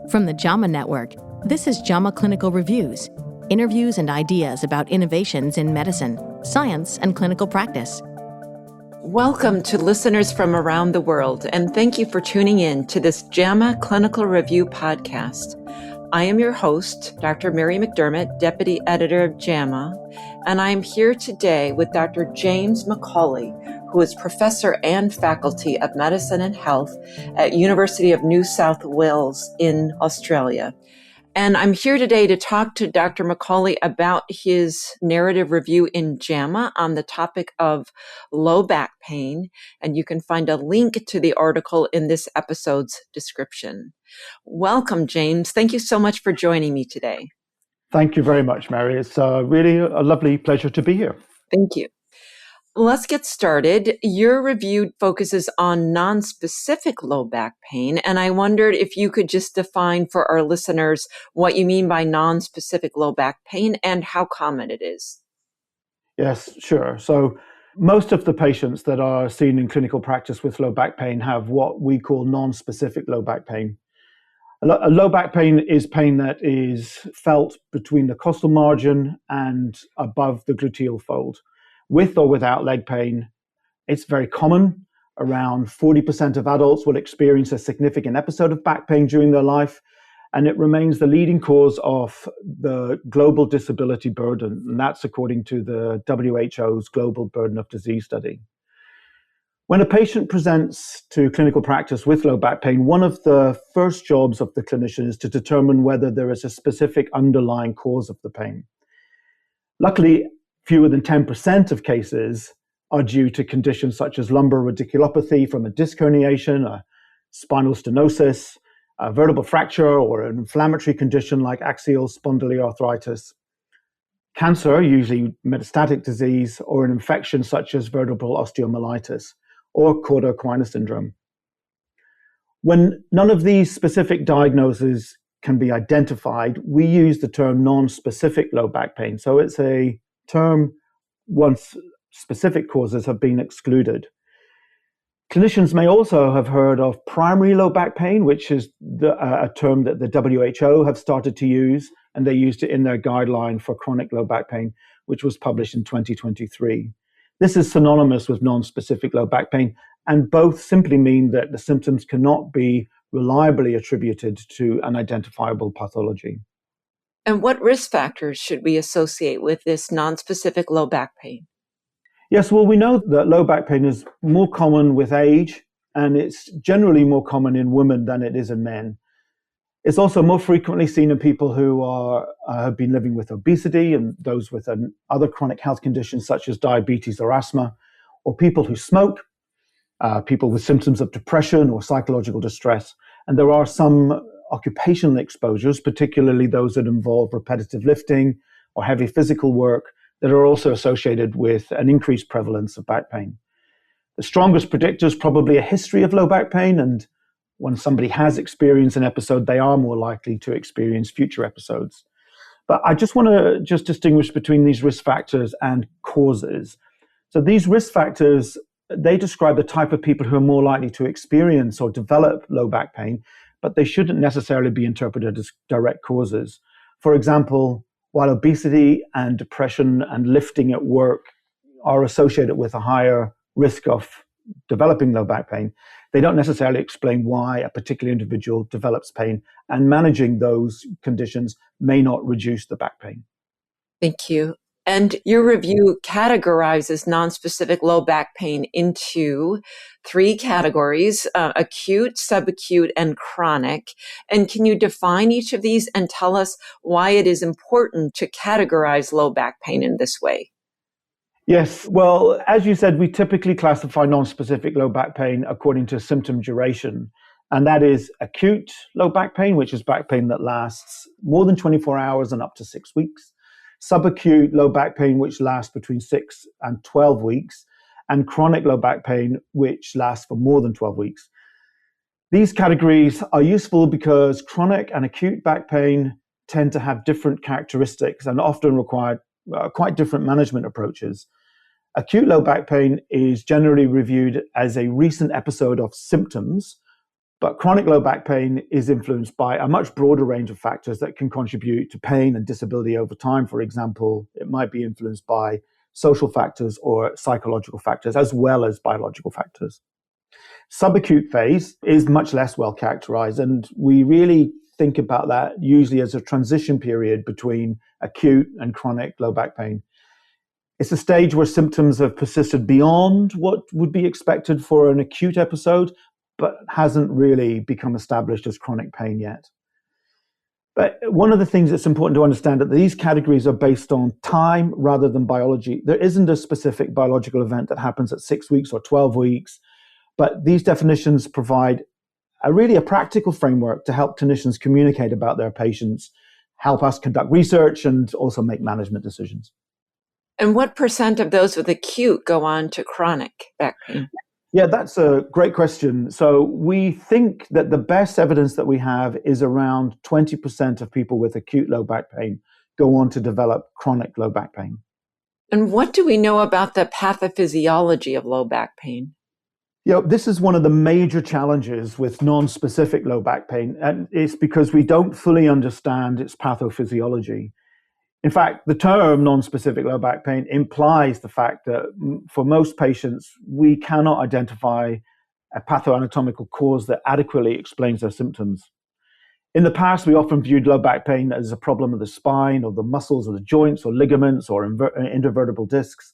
From the JAMA Network, this is JAMA Clinical Reviews, interviews and ideas about innovations in medicine, science, and clinical practice. Welcome to listeners from around the world, and thank you for tuning in to this JAMA Clinical Review podcast. I am your host, Dr. Mary McDermott, Deputy Editor of JAMA, and I am here today with Dr. James McAuley, who is Professor and Faculty of Medicine and Health at University of New South Wales in Australia. And I'm here today to talk to Dr. McAuley about his narrative review in JAMA on the topic of low back pain. And you can find a link to the article in this episode's description. Welcome, James. Thank you so much for joining me today. Thank you very much, Mary. It's really a lovely pleasure to be here. Thank you. Let's get started. Your review focuses on nonspecific low back pain, and I wondered if you could just define for our listeners what you mean by nonspecific low back pain and how common it is. Yes, sure. So most of the patients that are seen in clinical practice with low back pain have what we call nonspecific low back pain. A low back pain is pain that is felt between the costal margin and above the gluteal fold. With or without leg pain, it's very common. Around 40% of adults will experience a significant episode of back pain during their life, and it remains the leading cause of the global disability burden, and that's according to the WHO's Global Burden of Disease study. When a patient presents to clinical practice with low back pain, one of the first jobs of the clinician is to determine whether there is a specific underlying cause of the pain. Luckily, fewer than 10% of cases are due to conditions such as lumbar radiculopathy from a disc herniation, a spinal stenosis, a vertebral fracture, or an inflammatory condition like axial spondyloarthritis. Cancer, usually metastatic disease, or an infection such as vertebral osteomyelitis or cauda equina syndrome. When none of these specific diagnoses can be identified, we use the term non-specific low back pain. So it's a term once specific causes have been excluded. Clinicians may also have heard of primary low back pain, which is a term that the WHO have started to use, and they used it in their guideline for chronic low back pain, which was published in 2023. This is synonymous with non-specific low back pain, and both simply mean that the symptoms cannot be reliably attributed to an identifiable pathology. And what risk factors should we associate with this nonspecific low back pain? Yes, well, we know that low back pain is more common with age, and it's generally more common in women than it is in men. It's also more frequently seen in people who have been living with obesity and those with other chronic health conditions such as diabetes or asthma, or people who smoke, people with symptoms of depression or psychological distress. And there are some occupational exposures, particularly those that involve repetitive lifting or heavy physical work, that are also associated with an increased prevalence of back pain. The strongest predictor is probably a history of low back pain, and when somebody has experienced an episode, they are more likely to experience future episodes. But I just want to distinguish between these risk factors and causes. So these risk factors, they describe the type of people who are more likely to experience or develop low back pain, but they shouldn't necessarily be interpreted as direct causes. For example, while obesity and depression and lifting at work are associated with a higher risk of developing low back pain, they don't necessarily explain why a particular individual develops pain, and managing those conditions may not reduce the back pain. Thank you. And your review categorizes nonspecific low back pain into three categories, acute, subacute, and chronic. And can you define each of these and tell us why it is important to categorize low back pain in this way? Yes, well, as you said, we typically classify nonspecific low back pain according to symptom duration. And that is acute low back pain, which is back pain that lasts more than 24 hours and up to 6 weeks. Subacute low back pain, which lasts between 6 and 12 weeks, and chronic low back pain, which lasts for more than 12 weeks. These categories are useful because chronic and acute back pain tend to have different characteristics and often require quite different management approaches. Acute low back pain is generally reviewed as a recent episode of symptoms But chronic low back pain is influenced by a much broader range of factors that can contribute to pain and disability over time. For example, it might be influenced by social factors or psychological factors, as well as biological factors. Subacute phase is much less well characterized, and we really think about that usually as a transition period between acute and chronic low back pain. It's a stage where symptoms have persisted beyond what would be expected for an acute episode, but hasn't really become established as chronic pain yet. But one of the things that's important to understand that these categories are based on time rather than biology. There isn't a specific biological event that happens at 6 weeks or 12 weeks, but these definitions provide a practical framework to help clinicians communicate about their patients, help us conduct research, and also make management decisions. And what % of those with acute go on to chronic back pain? Yeah, that's a great question. So we think that the best evidence that we have is around 20% of people with acute low back pain go on to develop chronic low back pain. And what do we know about the pathophysiology of low back pain? This is one of the major challenges with non-specific low back pain, and it's because we don't fully understand its pathophysiology. In fact, the term non-specific low back pain implies the fact that for most patients, we cannot identify a pathoanatomical cause that adequately explains their symptoms. In the past, we often viewed low back pain as a problem of the spine or the muscles or the joints or ligaments or intervertebral discs.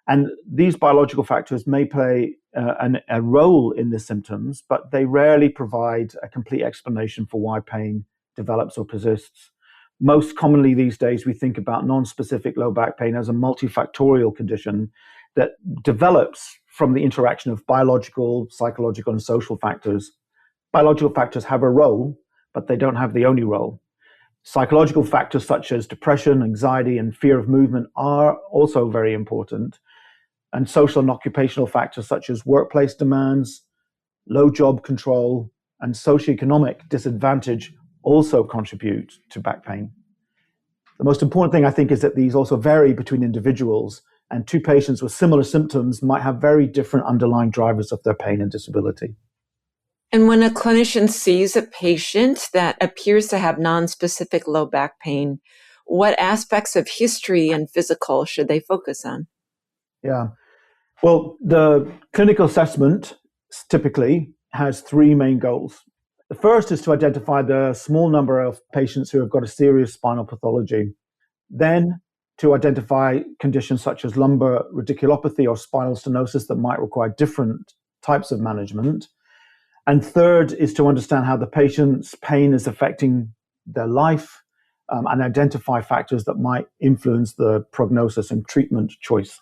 And these biological factors may play a role in the symptoms, but they rarely provide a complete explanation for why pain develops or persists. Most commonly these days, we think about non-specific low back pain as a multifactorial condition that develops from the interaction of biological, psychological, and social factors. Biological factors have a role, but they don't have the only role. Psychological factors such as depression, anxiety, and fear of movement are also very important. And social and occupational factors such as workplace demands, low job control, and socioeconomic disadvantage also contribute to back pain. The most important thing, I think, is that these also vary between individuals, and two patients with similar symptoms might have very different underlying drivers of their pain and disability. And when a clinician sees a patient that appears to have nonspecific low back pain, what aspects of history and physical should they focus on? Yeah. Well, the clinical assessment typically has three main goals. The first is to identify the small number of patients who have got a serious spinal pathology. Then to identify conditions such as lumbar radiculopathy or spinal stenosis that might require different types of management. And third is to understand how the patient's pain is affecting their life and identify factors that might influence the prognosis and treatment choice.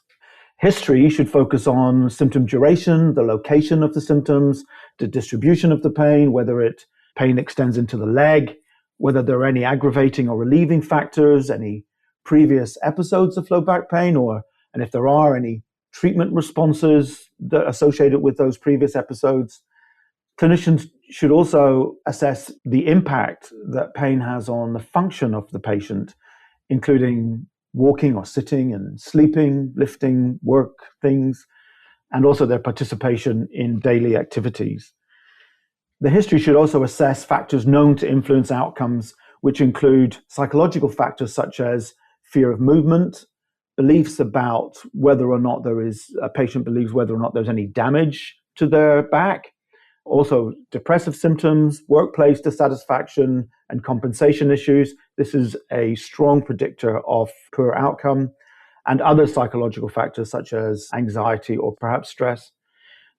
History should focus on symptom duration, the location of the symptoms, the distribution of the pain, whether pain extends into the leg, whether there are any aggravating or relieving factors, any previous episodes of low back pain, and if there are any treatment responses that are associated with those previous episodes. Clinicians should also assess the impact that pain has on the function of the patient, including walking or sitting and sleeping, lifting, work things, and also their participation in daily activities. The history should also assess factors known to influence outcomes, which include psychological factors such as fear of movement, beliefs about whether or not a patient believes whether or not there's any damage to their back, also depressive symptoms, workplace dissatisfaction, and compensation issues. This is a strong predictor of poor outcome, and other psychological factors such as anxiety or perhaps stress.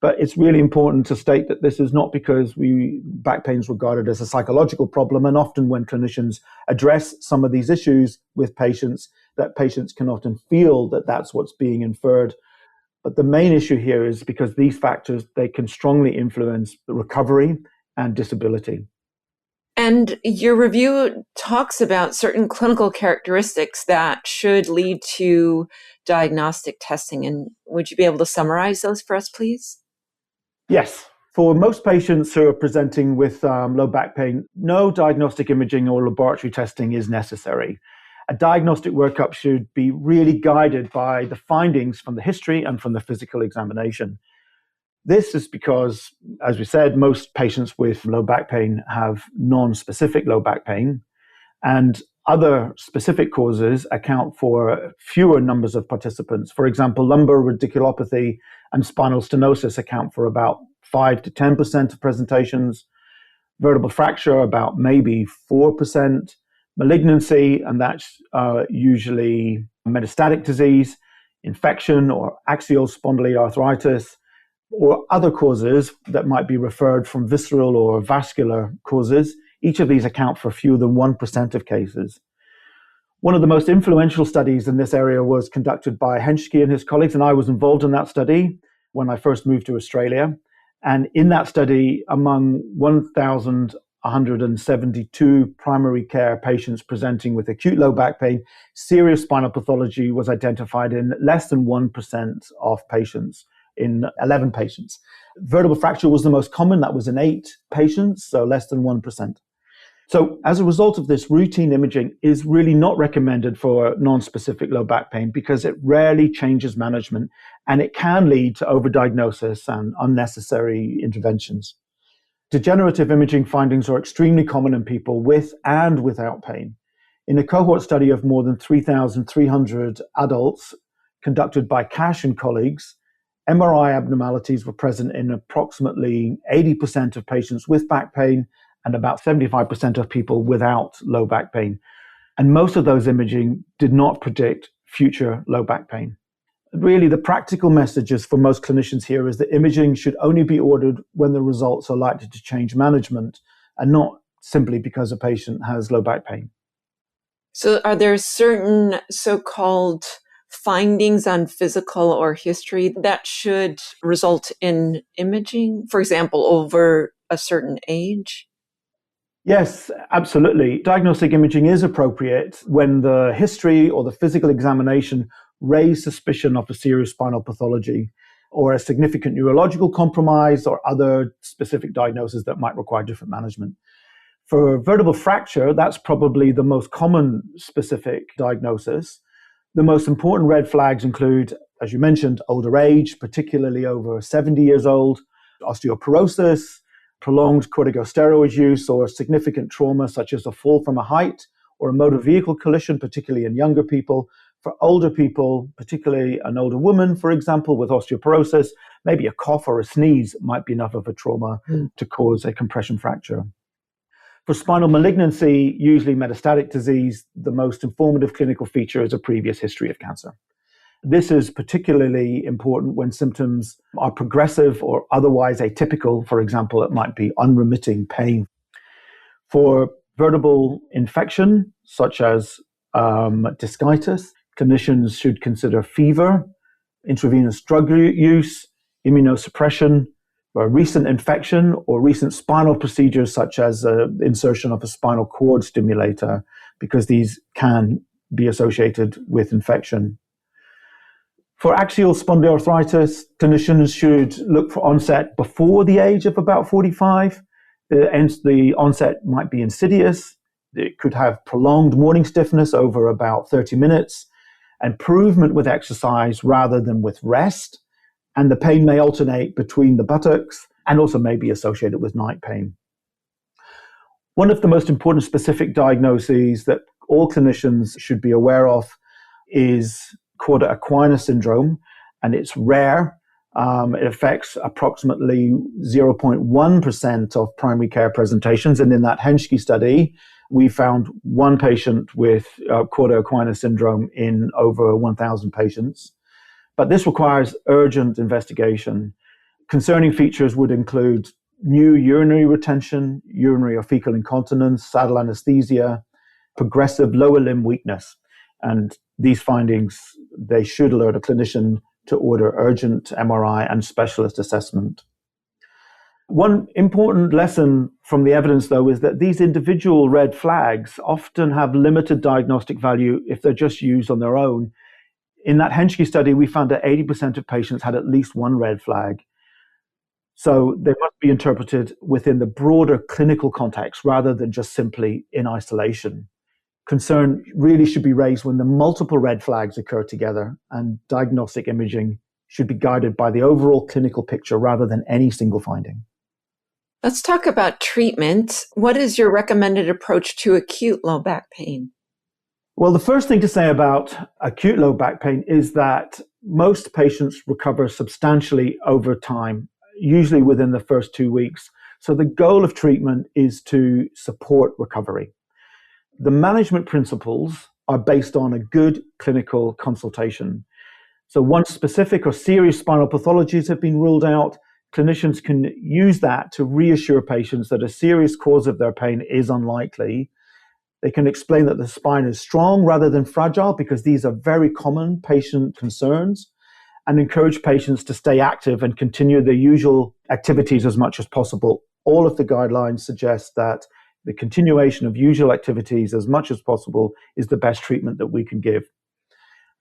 But it's really important to state that this is not because back pain is regarded as a psychological problem, and often when clinicians address some of these issues with patients, that patients can often feel that that's what's being inferred. But the main issue here is because these factors, they can strongly influence the recovery and disability. And your review talks about certain clinical characteristics that should lead to diagnostic testing. And would you be able to summarize those for us, please? Yes. For most patients who are presenting with low back pain, no diagnostic imaging or laboratory testing is necessary. A diagnostic workup should be really guided by the findings from the history and from the physical examination. This is because, as we said, most patients with low back pain have non-specific low back pain, and other specific causes account for fewer numbers of participants. For example, lumbar radiculopathy and spinal stenosis account for about 5 to 10% of presentations, vertebral fracture about maybe 4%, malignancy, and that's usually metastatic disease, infection or axial spondyloarthritis, or other causes that might be referred from visceral or vascular causes. Each of these account for fewer than 1% of cases. One of the most influential studies in this area was conducted by Henschke and his colleagues, and I was involved in that study when I first moved to Australia. And in that study, among 1,172 primary care patients presenting with acute low back pain, serious spinal pathology was identified in less than 1% of patients, in 11 patients. Vertebral fracture was the most common. That was in 8 patients, so less than 1%. So as a result of this, routine imaging is really not recommended for non-specific low back pain because it rarely changes management, and it can lead to overdiagnosis and unnecessary interventions. Degenerative imaging findings are extremely common in people with and without pain. In a cohort study of more than 3,300 adults conducted by Cash and colleagues, MRI abnormalities were present in approximately 80% of patients with back pain and about 75% of people without low back pain. And most of those imaging did not predict future low back pain. Really, the practical messages for most clinicians here is that imaging should only be ordered when the results are likely to change management and not simply because a patient has low back pain. So are there certain so-called findings on physical or history that should result in imaging, for example, over a certain age? Yes, absolutely. Diagnostic imaging is appropriate when the history or the physical examination raise suspicion of a serious spinal pathology or a significant neurological compromise or other specific diagnoses that might require different management. For vertebral fracture, that's probably the most common specific diagnosis. The most important red flags include, as you mentioned, older age, particularly over 70 years old, osteoporosis, prolonged corticosteroid use, or significant trauma such as a fall from a height or a motor vehicle collision, particularly in younger people. For older people, particularly an older woman, for example, with osteoporosis, maybe a cough or a sneeze might be enough of a trauma to cause a compression fracture. For spinal malignancy, usually metastatic disease, the most informative clinical feature is a previous history of cancer. This is particularly important when symptoms are progressive or otherwise atypical. For example, it might be unremitting pain. For vertebral infection, such as discitis, clinicians should consider fever, intravenous drug use, immunosuppression, or recent infection, or recent spinal procedures such as insertion of a spinal cord stimulator, because these can be associated with infection. For axial spondyloarthritis, clinicians should look for onset before the age of about 45. The onset might be insidious. It could have prolonged morning stiffness over about 30 minutes, improvement with exercise rather than with rest, and the pain may alternate between the buttocks and also may be associated with night pain. One of the most important specific diagnoses that all clinicians should be aware of is called Aquinas syndrome, and it's rare. It affects approximately 0.1% of primary care presentations, and in that Henschke study, we found one patient with Aquinas syndrome in over 1,000 patients. But this requires urgent investigation. Concerning features would include new urinary retention, urinary or fecal incontinence, saddle anesthesia, progressive lower limb weakness. And these findings, they should alert a clinician to order urgent MRI and specialist assessment. One important lesson from the evidence, though, is that these individual red flags often have limited diagnostic value if they're just used on their own. In that Henschke study, we found that 80% of patients had at least one red flag. So they must be interpreted within the broader clinical context rather than just simply in isolation. Concern really should be raised when the multiple red flags occur together, and diagnostic imaging should be guided by the overall clinical picture rather than any single finding. Let's talk about treatment. What is your recommended approach to acute low back pain? Well, the first thing to say about acute low back pain is that most patients recover substantially over time, usually within the first 2 weeks. So the goal of treatment is to support recovery. The management principles are based on a good clinical consultation. So once specific or serious spinal pathologies have been ruled out, clinicians can use that to reassure patients that a serious cause of their pain is unlikely. They can explain that the spine is strong rather than fragile, because these are very common patient concerns, and encourage patients to stay active and continue their usual activities as much as possible. All of the guidelines suggest that the continuation of usual activities as much as possible is the best treatment that we can give.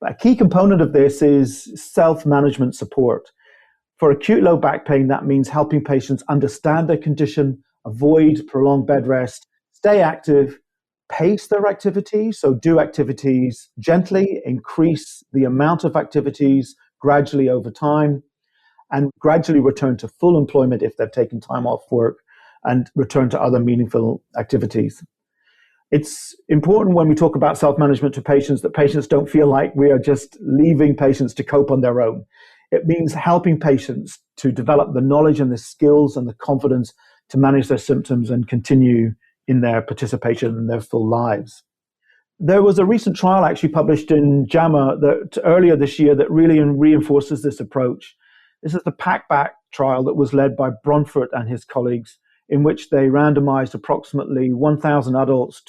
A key component of this is self-management support. For acute low back pain, that means helping patients understand their condition, avoid prolonged bed rest, stay active, pace their activities, so do activities gently, increase the amount of activities gradually over time, and gradually return to full employment if they've taken time off work, and return to other meaningful activities. It's important when we talk about self-management to patients that patients don't feel like we are just leaving patients to cope on their own. It means helping patients to develop the knowledge and the skills and the confidence to manage their symptoms and continue in their participation in their full lives. There was a recent trial actually published in JAMA earlier this year that really reinforces this approach. This is the PACBAC trial that was led by Bronfort and his colleagues, in which they randomized approximately 1,000 adults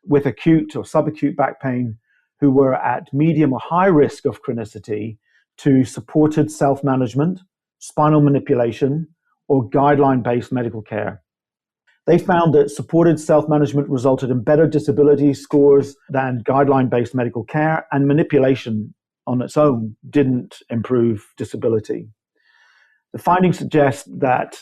with acute or subacute back pain who were at medium or high risk of chronicity to supported self-management, spinal manipulation, or guideline-based medical care. They found that supported self-management resulted in better disability scores than guideline-based medical care, and manipulation on its own didn't improve disability. The findings suggest that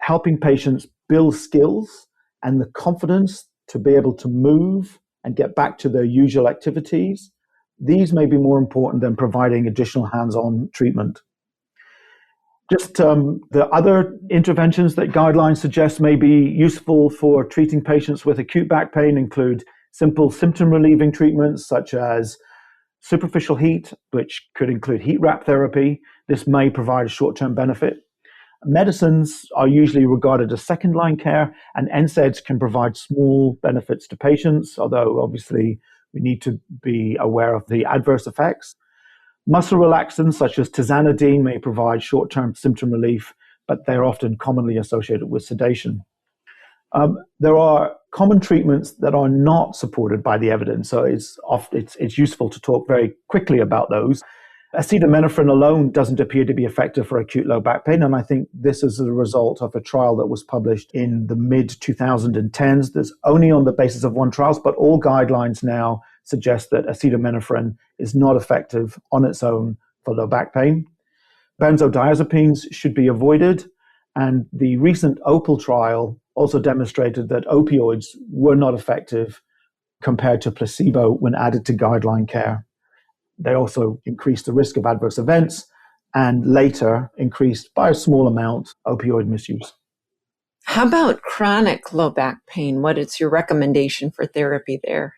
helping patients build skills and the confidence to be able to move and get back to their usual activities, these may be more important than providing additional hands-on treatment. Just the other interventions that guidelines suggest may be useful for treating patients with acute back pain include simple symptom-relieving treatments such as superficial heat, which could include heat wrap therapy. This may provide a short-term benefit. Medicines are usually regarded as second-line care, and NSAIDs can provide small benefits to patients, although obviously we need to be aware of the adverse effects. Muscle relaxants such as tizanidine may provide short-term symptom relief, but they're often commonly associated with sedation. There are common treatments that are not supported by the evidence, so it's useful to talk very quickly about those. Acetaminophen alone doesn't appear to be effective for acute low back pain, and I think this is a result of a trial that was published in the mid-2010s. That's only on the basis of one trial, but all guidelines now suggest that acetaminophen is not effective on its own for low back pain. Benzodiazepines should be avoided, and the recent OPAL trial also demonstrated that opioids were not effective compared to placebo when added to guideline care. They also increased the risk of adverse events and later increased by a small amount opioid misuse. How about chronic low back pain? What is your recommendation for therapy there?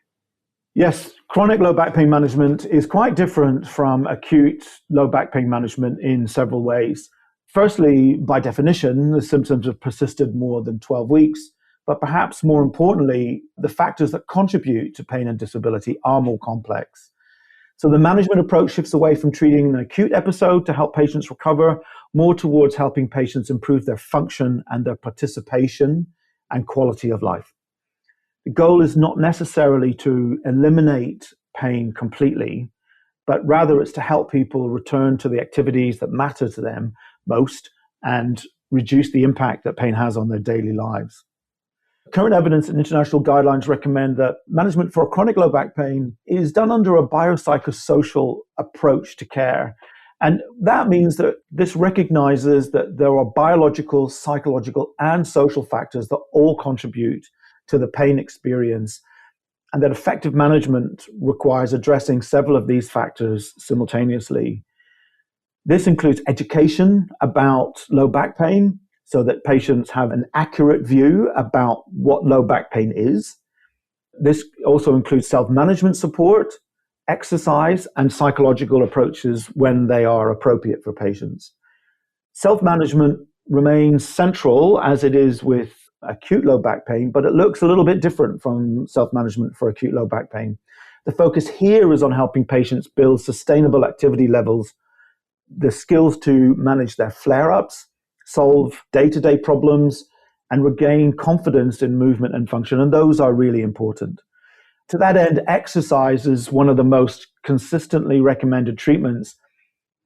Yes, chronic low back pain management is quite different from acute low back pain management in several ways. Firstly, by definition, the symptoms have persisted more than 12 weeks, but perhaps more importantly, the factors that contribute to pain and disability are more complex. So the management approach shifts away from treating an acute episode to help patients recover, more towards helping patients improve their function and their participation and quality of life. The goal is not necessarily to eliminate pain completely, but rather it's to help people return to the activities that matter to them most and reduce the impact that pain has on their daily lives. Current evidence and international guidelines recommend that management for chronic low back pain is done under a biopsychosocial approach to care. And that means that this recognizes that there are biological, psychological, and social factors that all contribute to the pain experience, and that effective management requires addressing several of these factors simultaneously. This includes education about low back pain so that patients have an accurate view about what low back pain is. This also includes self-management support, exercise, and psychological approaches when they are appropriate for patients. Self-management remains central as it is with acute low back pain, but it looks a little bit different from self-management for acute low back pain. The focus here is on helping patients build sustainable activity levels, the skills to manage their flare-ups, solve day-to-day problems, and regain confidence in movement and function, and those are really important. To that end, exercise is one of the most consistently recommended treatments,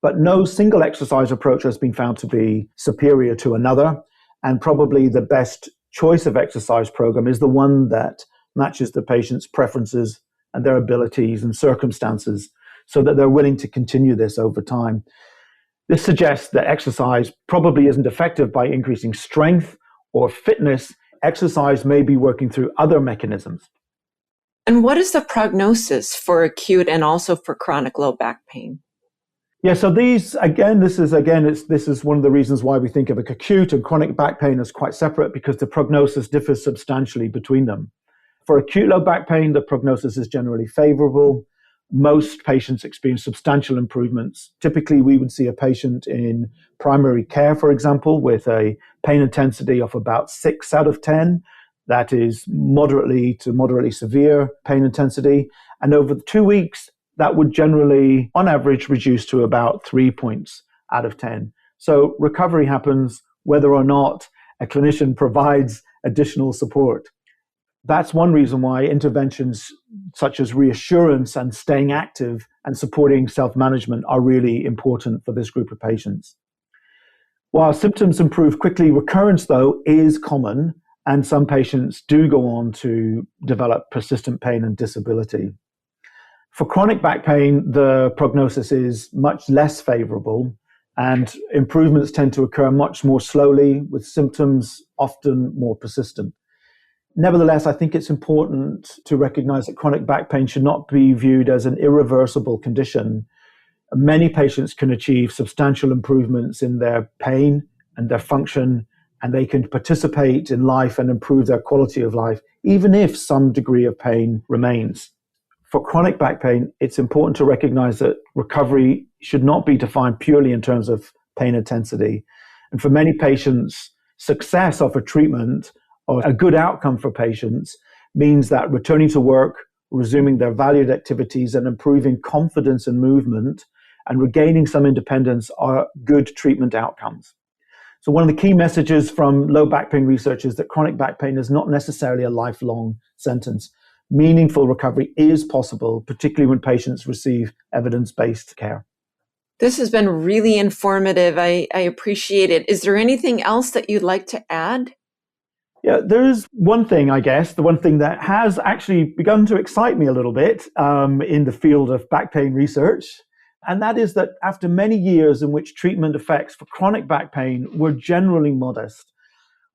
but no single exercise approach has been found to be superior to another, and probably the best choice of exercise program is the one that matches the patient's preferences and their abilities and circumstances so that they're willing to continue this over time. This suggests that exercise probably isn't effective by increasing strength or fitness. Exercise may be working through other mechanisms. And what is the prognosis for acute and also for chronic low back pain? Yeah, so this is one of the reasons why we think of acute and chronic back pain as quite separate, because the prognosis differs substantially between them. For acute low back pain, the prognosis is generally favorable. Most patients experience substantial improvements. Typically, we would see a patient in primary care, for example, with a pain intensity of about 6 out of 10. That is moderately to moderately severe pain intensity. And over 2 weeks, that would generally, on average, reduce to about 3 points out of 10. So recovery happens whether or not a clinician provides additional support. That's one reason why interventions such as reassurance and staying active and supporting self-management are really important for this group of patients. While symptoms improve quickly, recurrence, though, is common, and some patients do go on to develop persistent pain and disability. For chronic back pain, the prognosis is much less favorable, and improvements tend to occur much more slowly, with symptoms often more persistent. Nevertheless, I think it's important to recognize that chronic back pain should not be viewed as an irreversible condition. Many patients can achieve substantial improvements in their pain and their function, and they can participate in life and improve their quality of life, even if some degree of pain remains. For chronic back pain, it's important to recognize that recovery should not be defined purely in terms of pain intensity. And for many patients, success of a treatment or a good outcome for patients means that returning to work, resuming their valued activities, and improving confidence and movement and regaining some independence are good treatment outcomes. So one of the key messages from low back pain research is that chronic back pain is not necessarily a lifelong sentence. Meaningful recovery is possible, particularly when patients receive evidence-based care. This has been really informative. I appreciate it. Is there anything else that you'd like to add? Yeah, there's one thing, I guess, the one thing that has actually begun to excite me a little bit in the field of back pain research. And that is that after many years in which treatment effects for chronic back pain were generally modest,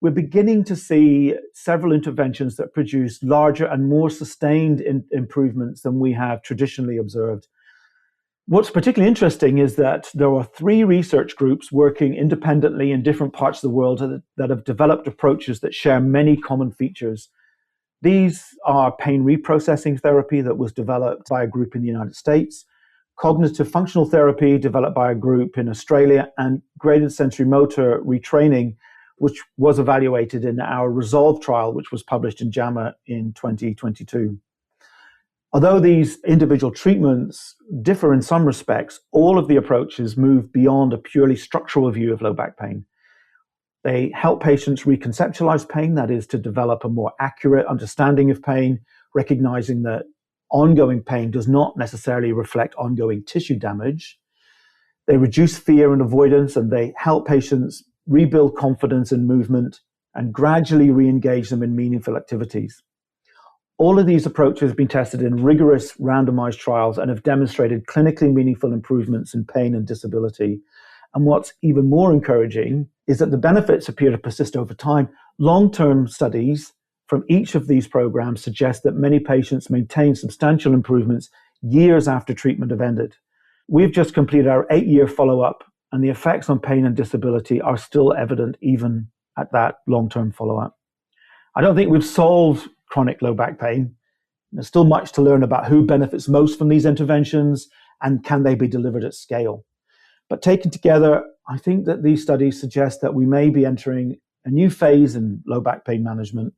we're beginning to see several interventions that produce larger and more sustained improvements than we have traditionally observed. What's particularly interesting is that there are 3 research groups working independently in different parts of the world that have developed approaches that share many common features. These are pain reprocessing therapy that was developed by a group in the United States, cognitive functional therapy developed by a group in Australia, and graded sensory motor retraining, which was evaluated in our RESOLVE trial, which was published in JAMA in 2022. Although these individual treatments differ in some respects, all of the approaches move beyond a purely structural view of low back pain. They help patients reconceptualize pain, that is, to develop a more accurate understanding of pain, recognizing that ongoing pain does not necessarily reflect ongoing tissue damage. They reduce fear and avoidance, and they help patients rebuild confidence in movement and gradually re-engage them in meaningful activities. All of these approaches have been tested in rigorous randomized trials and have demonstrated clinically meaningful improvements in pain and disability. And what's even more encouraging is that the benefits appear to persist over time. Long-term studies from each of these programs suggest that many patients maintain substantial improvements years after treatment have ended. We've just completed our 8-year follow-up and the effects on pain and disability are still evident even at that long-term follow-up. I don't think we've solved chronic low back pain. There's still much to learn about who benefits most from these interventions and can they be delivered at scale. But taken together, I think that these studies suggest that we may be entering a new phase in low back pain management,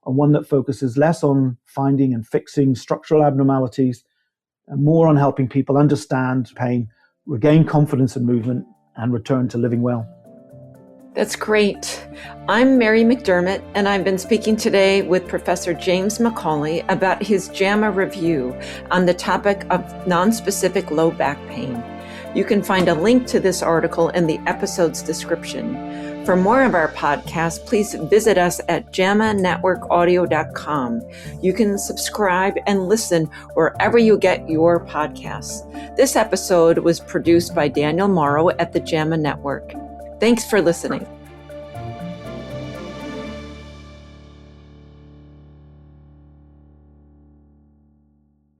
and one that focuses less on finding and fixing structural abnormalities and more on helping people understand pain, regain confidence in movement, and return to living well. That's great. I'm Mary McDermott, and I've been speaking today with Professor James McAuley about his JAMA review on the topic of nonspecific low back pain. You can find a link to this article in the episode's description. For more of our podcast, please visit us at jamanetworkaudio.com. You can subscribe and listen wherever you get your podcasts. This episode was produced by Daniel Morrow at the JAMA Network. Thanks for listening.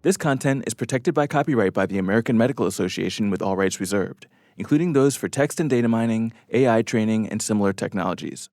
This content is protected by copyright by the American Medical Association with all rights reserved, including those for text and data mining, AI training, and similar technologies.